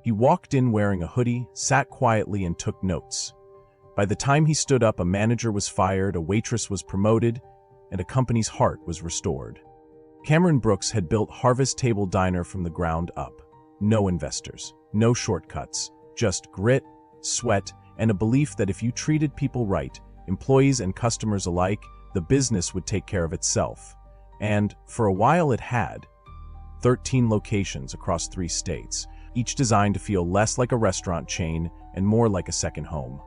He walked in wearing a hoodie, sat quietly, and took notes. By the time he stood up, a manager was fired, a waitress was promoted, and a company's heart was restored. Cameron Brooks had built Harvest Table Diner from the ground up. No investors, no shortcuts, just grit, sweat, and a belief that if you treated people right, employees and customers alike, the business would take care of itself. And, for a while, it had. 13 locations across 3 states, each designed to feel less like a restaurant chain and more like a second home.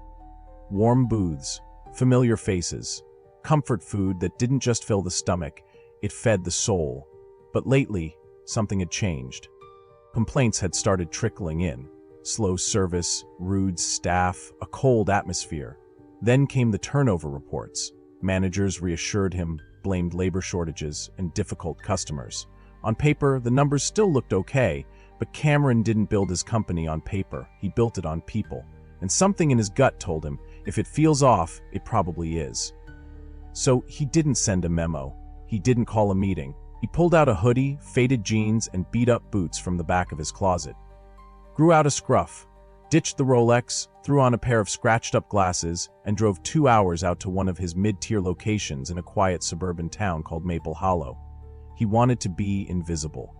Warm booths, familiar faces, comfort food that didn't just fill the stomach, it fed the soul. But lately, something had changed. Complaints had started trickling in. Slow service, rude staff, a cold atmosphere. Then came the turnover reports. Managers reassured him, blamed labor shortages and difficult customers. On paper, the numbers still looked okay, but Cameron didn't build his company on paper. He built it on people. And something in his gut told him, if it feels off, it probably is. So he didn't send a memo. He didn't call a meeting. He pulled out a hoodie, faded jeans, and beat-up boots from the back of his closet. Grew out a scruff, ditched the Rolex, threw on a pair of scratched-up glasses, and drove 2 hours out to one of his mid-tier locations in a quiet suburban town called Maple Hollow. He wanted to be invisible.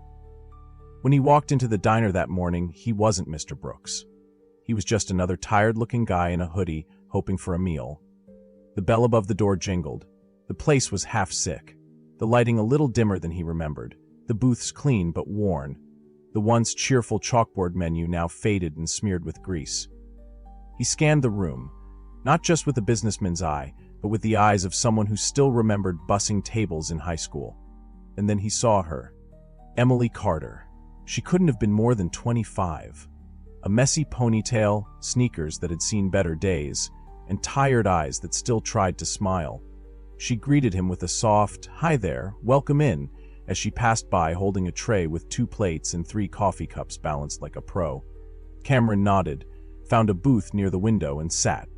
When he walked into the diner that morning, he wasn't Mr. Brooks. He was just another tired-looking guy in a hoodie, hoping for a meal. The bell above the door jingled. The place was half sick, the lighting a little dimmer than he remembered, the booths clean but worn, the once cheerful chalkboard menu now faded and smeared with grease. He scanned the room, not just with a businessman's eye, but with the eyes of someone who still remembered bussing tables in high school. And then he saw her. Emily Carter. She couldn't have been more than 25. A messy ponytail, sneakers that had seen better days, and tired eyes that still tried to smile. She greeted him with a soft, "Hi there, welcome in," as she passed by holding a tray with 2 plates and 3 coffee cups balanced like a pro. Cameron nodded, found a booth near the window and sat.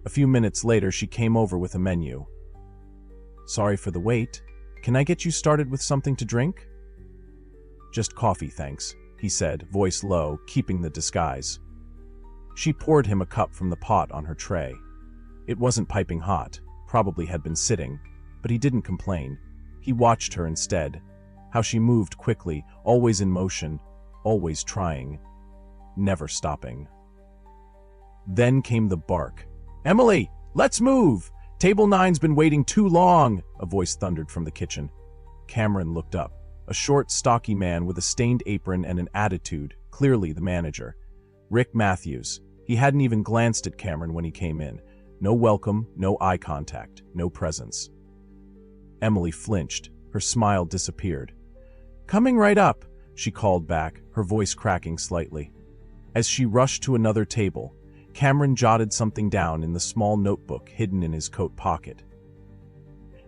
A few minutes later, she came over with a menu. "Sorry for the wait. Can I get you started with something to drink?" "Just coffee, thanks," he said, voice low, keeping the disguise. She poured him a cup from the pot on her tray. It wasn't piping hot, probably had been sitting, but he didn't complain. He watched her instead, how she moved quickly, always in motion, always trying, never stopping. Then came the bark. "Emily, let's move! Table 9's been waiting too long!" a voice thundered from the kitchen. Cameron looked up. A short, stocky man with a stained apron and an attitude, clearly the manager. Rick Matthews. He hadn't even glanced at Cameron when he came in. No welcome, no eye contact, no presence. Emily flinched. Her smile disappeared. "Coming right up," she called back, her voice cracking slightly. As she rushed to another table, Cameron jotted something down in the small notebook hidden in his coat pocket.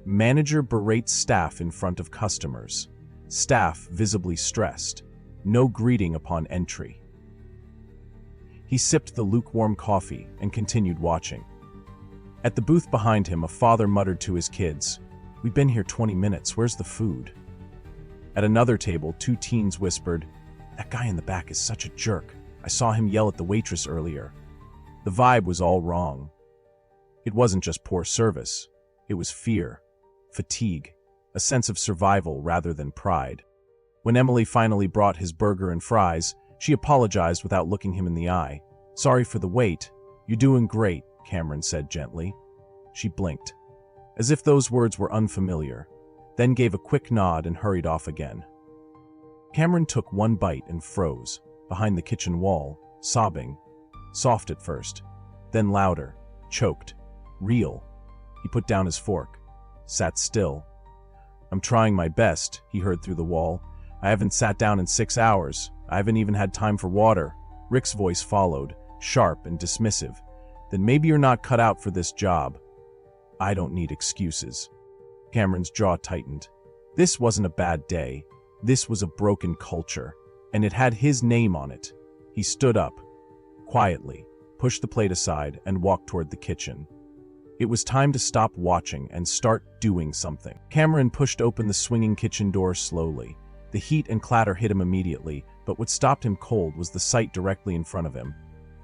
Manager berates staff in front of customers. Staff visibly stressed. No greeting upon entry. He sipped the lukewarm coffee and continued watching. At the booth behind him, a father muttered to his kids, "We've been here 20 minutes, where's the food?" At another table, 2 teens whispered, "That guy in the back is such a jerk. I saw him yell at the waitress earlier." The vibe was all wrong. It wasn't just poor service. It was fear, fatigue, a sense of survival rather than pride. When Emily finally brought his burger and fries, she apologized without looking him in the eye. "Sorry for the wait. You're doing great," Cameron said gently. She blinked, as if those words were unfamiliar, then gave a quick nod and hurried off again. Cameron took one bite and froze, behind the kitchen wall, sobbing. Soft at first, then louder, choked, real. He put down his fork, sat still. "I'm trying my best," he heard through the wall. "I haven't sat down in 6 hours. I haven't even had time for water." Rick's voice followed, sharp and dismissive. "Then maybe you're not cut out for this job." "I don't need excuses." Cameron's jaw tightened. This wasn't a bad day. This was a broken culture, and it had his name on it. He stood up, quietly, pushed the plate aside, and walked toward the kitchen. It was time to stop watching and start doing something. Cameron pushed open the swinging kitchen door slowly. The heat and clatter hit him immediately, but what stopped him cold was the sight directly in front of him.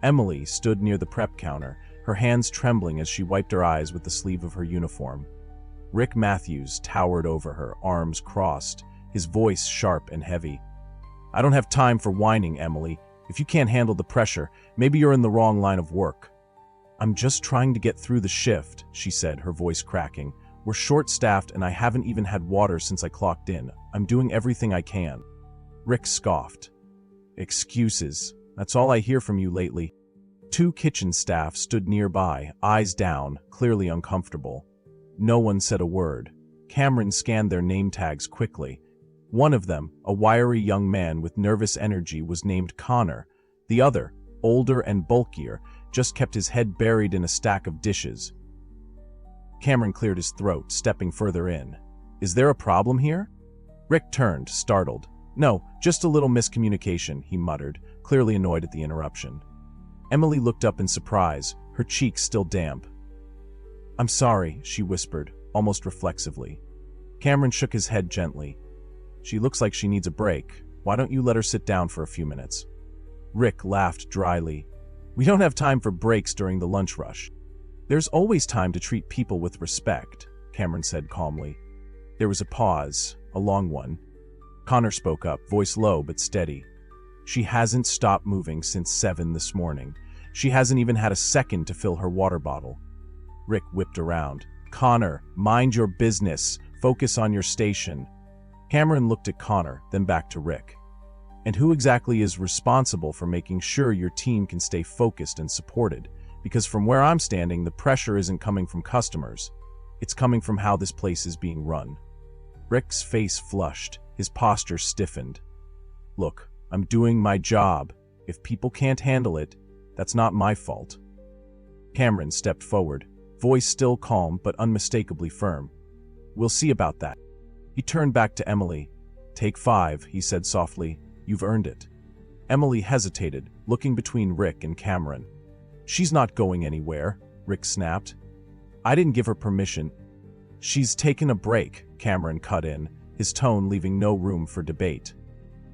Emily stood near the prep counter, her hands trembling as she wiped her eyes with the sleeve of her uniform. Rick Matthews towered over her, arms crossed, his voice sharp and heavy. "I don't have time for whining, Emily. If you can't handle the pressure, maybe you're in the wrong line of work." "I'm just trying to get through the shift," she said, her voice cracking. "We're short-staffed and I haven't even had water since I clocked in. I'm doing everything I can." Rick scoffed. "Excuses. That's all I hear from you lately." Two kitchen staff stood nearby, eyes down, clearly uncomfortable. No one said a word. Cameron scanned their name tags quickly. One of them, a wiry young man with nervous energy, was named Connor. The other, older and bulkier, just kept his head buried in a stack of dishes. Cameron cleared his throat, stepping further in. "Is there a problem here?" Rick turned, startled. "No, just a little miscommunication," he muttered, clearly annoyed at the interruption. Emily looked up in surprise, her cheeks still damp. "I'm sorry," she whispered, almost reflexively. Cameron shook his head gently. "She looks like she needs a break. Why don't you let her sit down for a few minutes?" Rick laughed dryly. "We don't have time for breaks during the lunch rush." "There's always time to treat people with respect," Cameron said calmly. There was a pause, a long one. Connor spoke up, voice low but steady. "She hasn't stopped moving since 7 this morning. She hasn't even had a second to fill her water bottle." Rick whipped around. "Connor, mind your business. Focus on your station." Cameron looked at Connor, then back to Rick. "And who exactly is responsible for making sure your team can stay focused and supported? Because from where I'm standing, the pressure isn't coming from customers. It's coming from how this place is being run." Rick's face flushed, his posture stiffened. "Look, I'm doing my job. If people can't handle it, that's not my fault." Cameron stepped forward, voice still calm but unmistakably firm. "We'll see about that." He turned back to Emily. "Take 5, he said softly. "You've earned it." Emily hesitated, looking between Rick and Cameron. "She's not going anywhere," Rick snapped. "I didn't give her permission." "She's taken a break," Cameron cut in, his tone leaving no room for debate.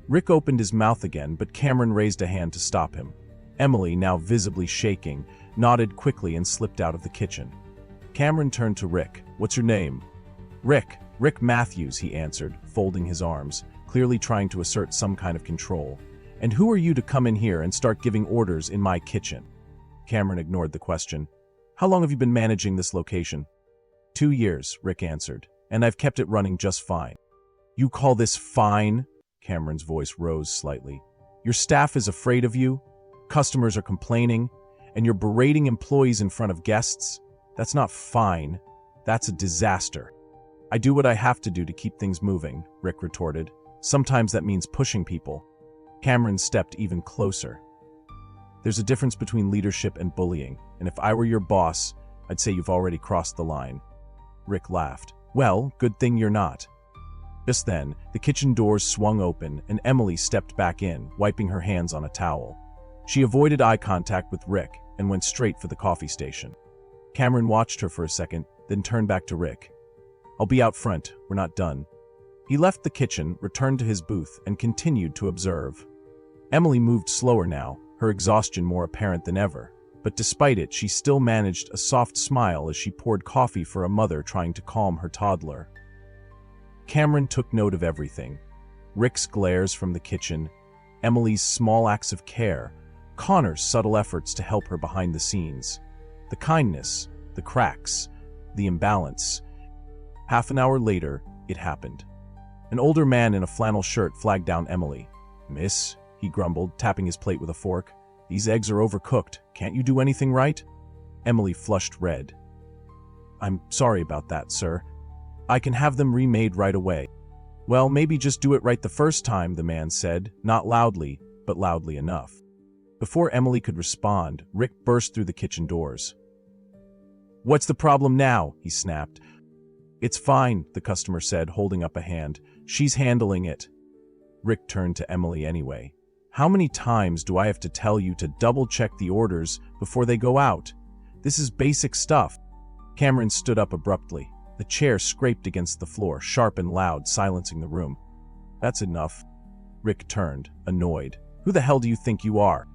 Rick opened his mouth again, but Cameron raised a hand to stop him. Emily, now visibly shaking, nodded quickly and slipped out of the kitchen. Cameron turned to Rick. "What's your name?" Rick Matthews," he answered, folding his arms, clearly trying to assert some kind of control. "And who are you to come in here and start giving orders in my kitchen?" Cameron ignored the question. "How long have you been managing this location?" 2 years, Rick answered, "and I've kept it running just fine." "You call this fine?" Cameron's voice rose slightly. "Your staff is afraid of you, customers are complaining, and you're berating employees in front of guests? That's not fine. That's a disaster." "I do what I have to do to keep things moving," Rick retorted. "Sometimes that means pushing people." Cameron stepped even closer. "There's a difference between leadership and bullying, and if I were your boss, I'd say you've already crossed the line." Rick laughed. "Well, good thing you're not." Just then, the kitchen doors swung open and Emily stepped back in, wiping her hands on a towel. She avoided eye contact with Rick and went straight for the coffee station. Cameron watched her for a second, then turned back to Rick. "I'll be out front. We're not done." He left the kitchen, returned to his booth, and continued to observe. Emily moved slower now, her exhaustion more apparent than ever. But despite it, she still managed a soft smile as she poured coffee for a mother trying to calm her toddler. Cameron took note of everything. Rick's glares from the kitchen, Emily's small acts of care, Connor's subtle efforts to help her behind the scenes. The kindness, the cracks, the imbalance. Half an hour later, it happened. An older man in a flannel shirt flagged down Emily. "Miss," he grumbled, tapping his plate with a fork, "these eggs are overcooked. Can't you do anything right?" Emily flushed red. "I'm sorry about that, sir. I can have them remade right away." "Well, maybe just do it right the first time," the man said, not loudly, but loudly enough. Before Emily could respond, Rick burst through the kitchen doors. "What's the problem now?" he snapped. "It's fine," the customer said, holding up a hand. "She's handling it." Rick turned to Emily anyway. "How many times do I have to tell you to double-check the orders before they go out? This is basic stuff." Cameron stood up abruptly. The chair scraped against the floor, sharp and loud, silencing the room. That's enough. Rick turned, annoyed. Who the hell do you think you are?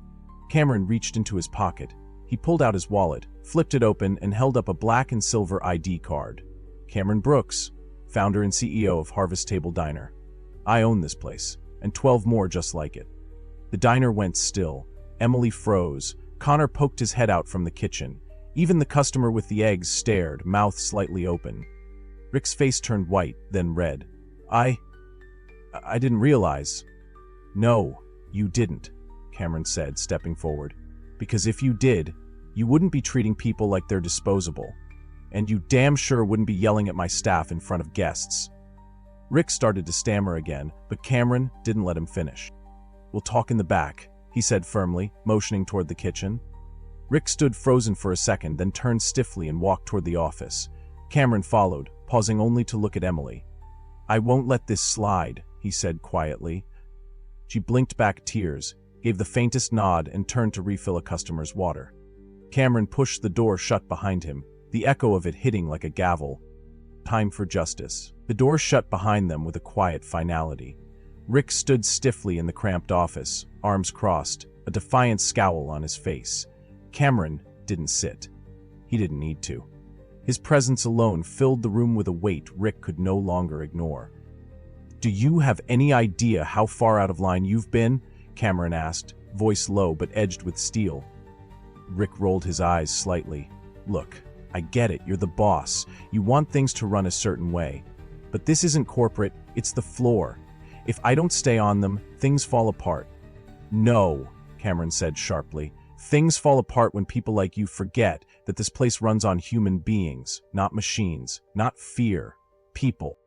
Cameron reached into his pocket. He pulled out his wallet, flipped it open, and held up a black and silver ID card. Cameron Brooks, founder and CEO of Harvest Table Diner. I own this place, and 12 more just like it. The diner went still. Emily froze. Connor poked his head out from the kitchen. Even the customer with the eggs stared, mouth slightly open. Rick's face turned white, then red. I didn't realize. No, you didn't, Cameron said, stepping forward. Because if you did, you wouldn't be treating people like they're disposable. And you damn sure wouldn't be yelling at my staff in front of guests. Rick started to stammer again, but Cameron didn't let him finish. We'll talk in the back, he said firmly, motioning toward the kitchen. Rick stood frozen for a second, then turned stiffly and walked toward the office. Cameron followed, pausing only to look at Emily. I won't let this slide, he said quietly. She blinked back tears, gave the faintest nod, and turned to refill a customer's water. Cameron pushed the door shut behind him, the echo of it hitting like a gavel. Time for justice. The door shut behind them with a quiet finality. Rick stood stiffly in the cramped office, arms crossed, a defiant scowl on his face. Cameron didn't sit. He didn't need to. His presence alone filled the room with a weight Rick could no longer ignore. Do you have any idea how far out of line you've been? Cameron asked, voice low but edged with steel. Rick rolled his eyes slightly. Look, I get it, you're the boss. You want things to run a certain way. But this isn't corporate, it's the floor. If I don't stay on them, things fall apart. No, Cameron said sharply. Things fall apart when people like you forget that this place runs on human beings, not machines, not fear, people.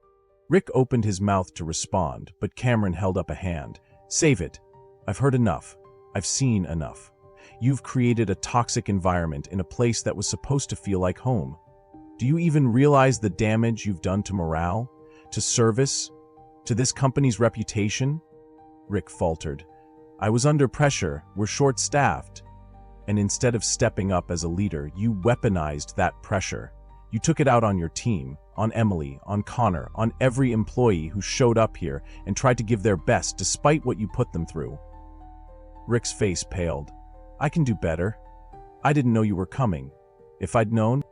Rick opened his mouth to respond, but Cameron held up a hand. Save it. I've heard enough. I've seen enough. You've created a toxic environment in a place that was supposed to feel like home. Do you even realize the damage you've done to morale, to service, to this company's reputation? Rick faltered. I was under pressure, we're short-staffed. And instead of stepping up as a leader, you weaponized that pressure. You took it out on your team, on Emily, on Connor, on every employee who showed up here and tried to give their best despite what you put them through. Rick's face paled. I can do better. I didn't know you were coming. If I'd known,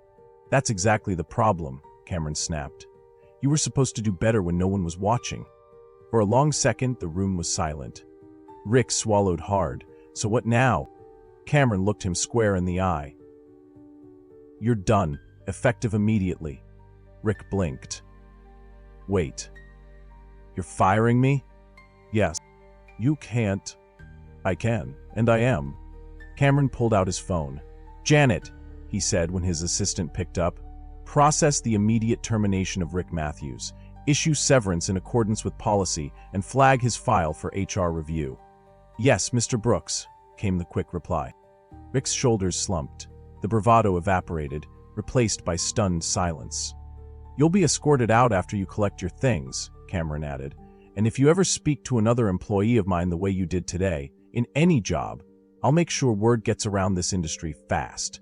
that's exactly the problem, Cameron snapped. You were supposed to do better when no one was watching. For a long second, the room was silent. Rick swallowed hard. So what now? Cameron looked him square in the eye. You're done, effective immediately. Rick blinked. Wait. You're firing me? Yes. You can't. I can, and I am. Cameron pulled out his phone. Janet, he said when his assistant picked up, process the immediate termination of Rick Matthews, issue severance in accordance with policy, and flag his file for HR review. Yes, Mr. Brooks, came the quick reply. Rick's shoulders slumped. The bravado evaporated, replaced by stunned silence. You'll be escorted out after you collect your things, Cameron added, and if you ever speak to another employee of mine the way you did today, in any job, I'll make sure word gets around this industry fast.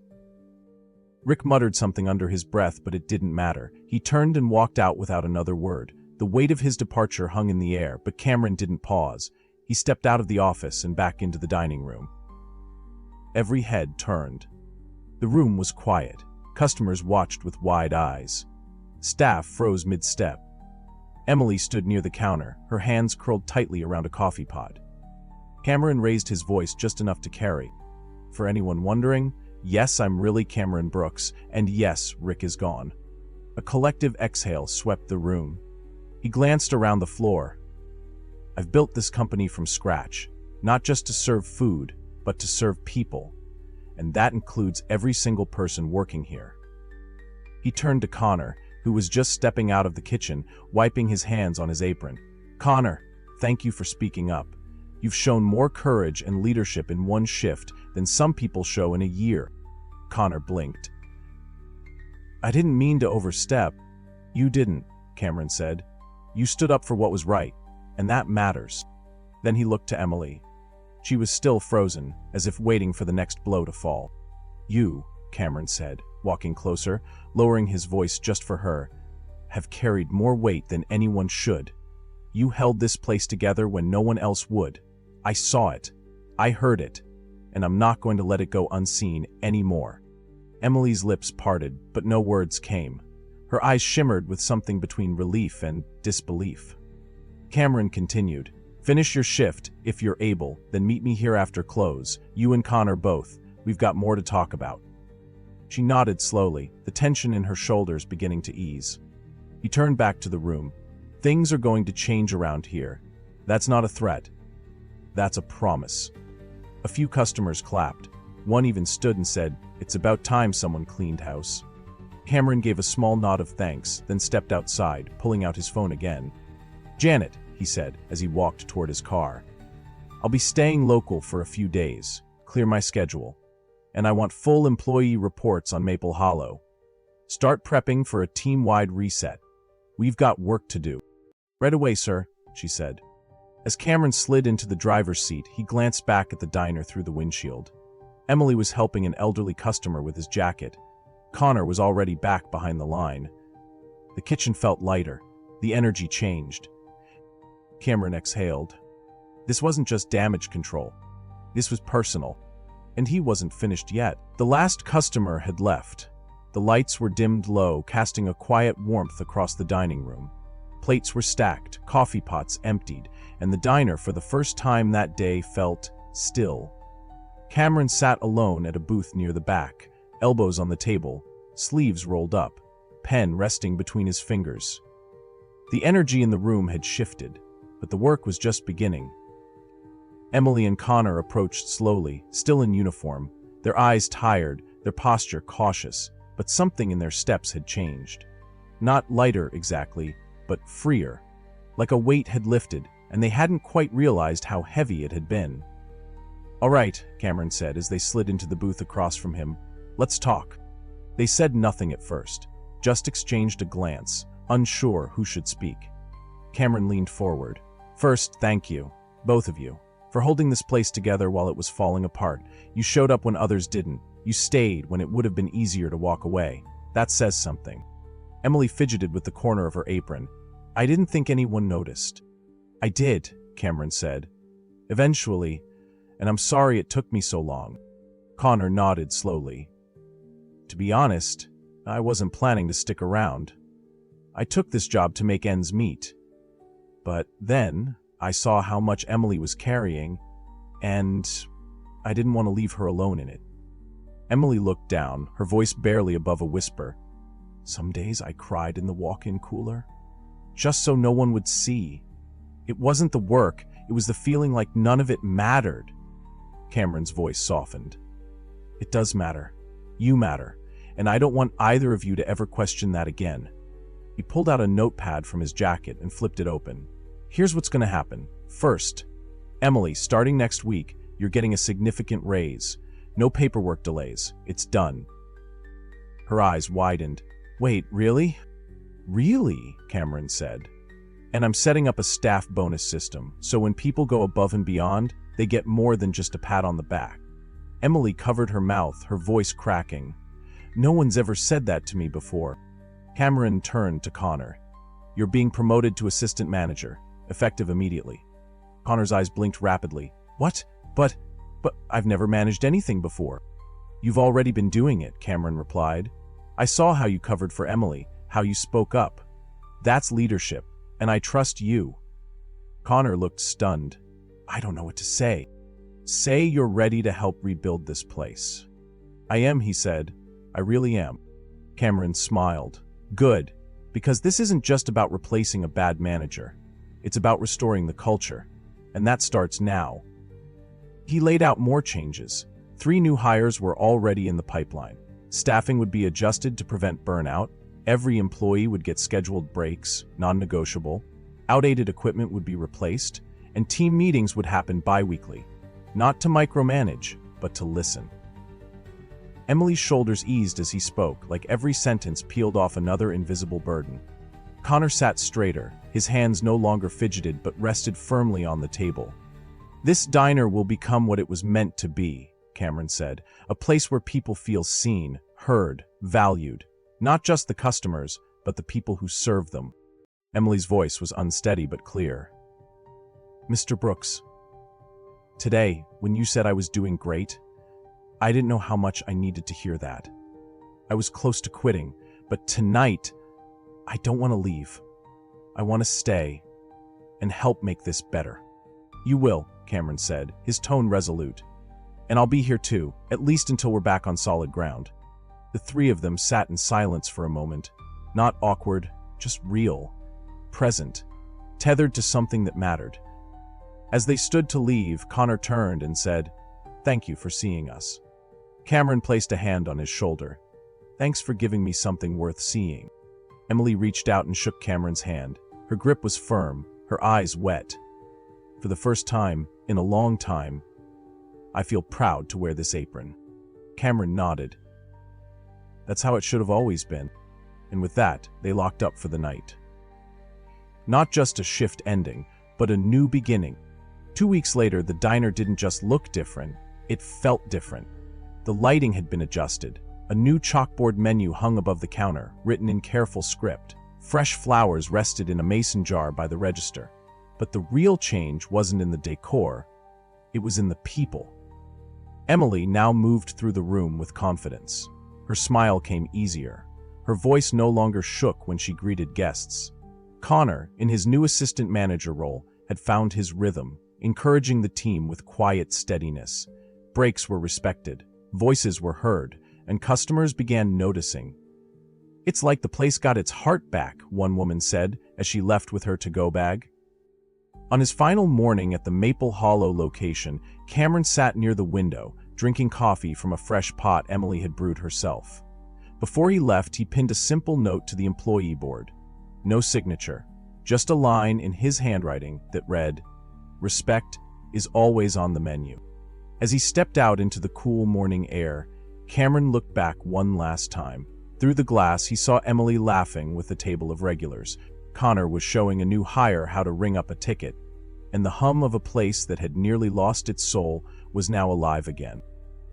Rick muttered something under his breath, but it didn't matter. He turned and walked out without another word. The weight of his departure hung in the air, but Cameron didn't pause. He stepped out of the office and back into the dining room. Every head turned. The room was quiet. Customers watched with wide eyes. Staff froze mid-step. Emily stood near the counter, her hands curled tightly around a coffee pot. Cameron raised his voice just enough to carry. For anyone wondering, yes, I'm really Cameron Brooks, and yes, Rick is gone. A collective exhale swept the room. He glanced around the floor. I've built this company from scratch, not just to serve food, but to serve people. And that includes every single person working here. He turned to Connor, who was just stepping out of the kitchen, wiping his hands on his apron. Connor, thank you for speaking up. You've shown more courage and leadership in one shift than some people show in a year. Connor blinked. I didn't mean to overstep. You didn't, Cameron said. You stood up for what was right, and that matters. Then he looked to Emily. She was still frozen, as if waiting for the next blow to fall. You, Cameron said, walking closer, lowering his voice just for her, have carried more weight than anyone should. You held this place together when no one else would. I saw it. I heard it. And I'm not going to let it go unseen anymore." Emily's lips parted, but no words came. Her eyes shimmered with something between relief and disbelief. Cameron continued, "Finish your shift, if you're able, then meet me here after close, you and Connor both. We've got more to talk about." She nodded slowly, the tension in her shoulders beginning to ease. He turned back to the room. "Things are going to change around here. That's not a threat. That's a promise." A few customers clapped. One even stood and said, "It's about time someone cleaned house." Cameron gave a small nod of thanks, then stepped outside, pulling out his phone again. "Janet," he said as he walked toward his car, "I'll be staying local for a few days. Clear my schedule. And I want full employee reports on Maple Hollow. Start prepping for a team-wide reset. We've got work to do." "Right away, sir," she said. As Cameron slid into the driver's seat, he glanced back at the diner through the windshield. Emily was helping an elderly customer with his jacket. Connor was already back behind the line. The kitchen felt lighter. The energy changed. Cameron exhaled. This wasn't just damage control. This was personal. And he wasn't finished yet. The last customer had left. The lights were dimmed low, casting a quiet warmth across the dining room. Plates were stacked, coffee pots emptied, and the diner, for the first time that day, felt still. Cameron sat alone at a booth near the back, elbows on the table, sleeves rolled up, pen resting between his fingers. The energy in the room had shifted, but the work was just beginning. Emily and Connor approached slowly, still in uniform, their eyes tired, their posture cautious, but something in their steps had changed. Not lighter exactly, but freer. Like a weight had lifted, and they hadn't quite realized how heavy it had been. "All right," Cameron said as they slid into the booth across from him. "Let's talk." They said nothing at first, just exchanged a glance, unsure who should speak. Cameron leaned forward. "First, thank you, both of you, for holding this place together while it was falling apart. You showed up when others didn't. You stayed when it would have been easier to walk away. That says something." Emily fidgeted with the corner of her apron. "I didn't think anyone noticed." "I did," Cameron said. "Eventually, and I'm sorry it took me so long." Connor nodded slowly. "To be honest, I wasn't planning to stick around. I took this job to make ends meet. But then I saw how much Emily was carrying, and I didn't want to leave her alone in it." Emily looked down, her voice barely above a whisper. "Some days I cried in the walk-in cooler, just so no one would see. It wasn't the work, it was the feeling like none of it mattered." Cameron's voice softened. "It does matter. You matter, and I don't want either of you to ever question that again." He pulled out a notepad from his jacket and flipped it open. "Here's what's going to happen. First, Emily, starting next week, you're getting a significant raise. No paperwork delays. It's done." Her eyes widened. "Wait, really?" "Really?" Cameron said. "And I'm setting up a staff bonus system, so when people go above and beyond, they get more than just a pat on the back." Emily covered her mouth, her voice cracking. "No one's ever said that to me before." Cameron turned to Connor. "You're being promoted to assistant manager, effective immediately." Connor's eyes blinked rapidly. "What? But I've never managed anything before." "You've already been doing it," Cameron replied. "I saw how you covered for Emily, how you spoke up. That's leadership, and I trust you." Connor looked stunned. "I don't know what to say." "Say you're ready to help rebuild this place." "I am," he said. "I really am." Cameron smiled. "Good, because this isn't just about replacing a bad manager. It's about restoring the culture, and that starts now." He laid out more changes. 3 new hires were already in the pipeline. Staffing would be adjusted to prevent burnout. Every employee would get scheduled breaks, non-negotiable. Outdated equipment would be replaced, and team meetings would happen bi-weekly. Not to micromanage, but to listen. Emily's shoulders eased as he spoke, like every sentence peeled off another invisible burden. Connor sat straighter, his hands no longer fidgeted but rested firmly on the table. "This diner will become what it was meant to be," Cameron said, "a place where people feel seen, heard, valued. Not just the customers, but the people who serve them." Emily's voice was unsteady but clear. Mr. Brooks, today, when you said I was doing great, I didn't know how much I needed to hear that. I was close to quitting, but tonight, I don't want to leave. I want to stay and help make this better. You will, Cameron said, his tone resolute. And I'll be here too, at least until we're back on solid ground. The three of them sat in silence for a moment, not awkward, just real, present, tethered to something that mattered. As they stood to leave, Connor turned and said, "Thank you for seeing us." Cameron placed a hand on his shoulder. "Thanks for giving me something worth seeing." Emily reached out and shook Cameron's hand. Her grip was firm, her eyes wet. "For the first time, in a long time, I feel proud to wear this apron." Cameron nodded. "That's how it should have always been." And with that, they locked up for the night. Not just a shift ending, but a new beginning. 2 weeks later, the diner didn't just look different, it felt different. The lighting had been adjusted. A new chalkboard menu hung above the counter, written in careful script. Fresh flowers rested in a mason jar by the register. But the real change wasn't in the decor, it was in the people. Emily now moved through the room with confidence. Her smile came easier. Her voice no longer shook when she greeted guests. Connor, in his new assistant manager role, had found his rhythm, encouraging the team with quiet steadiness. Breaks were respected, voices were heard, and customers began noticing. "It's like the place got its heart back," one woman said as she left with her to-go bag. On his final morning at the Maple Hollow location, Cameron sat near the window, drinking coffee from a fresh pot Emily had brewed herself. Before he left, he pinned a simple note to the employee board. No signature, just a line in his handwriting that read, "Respect is always on the menu." As he stepped out into the cool morning air, Cameron looked back one last time. Through the glass, he saw Emily laughing with the table of regulars. Connor was showing a new hire how to ring up a ticket, and the hum of a place that had nearly lost its soul was now alive again.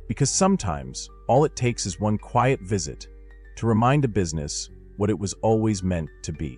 Because sometimes, all it takes is one quiet visit to remind a business what it was always meant to be.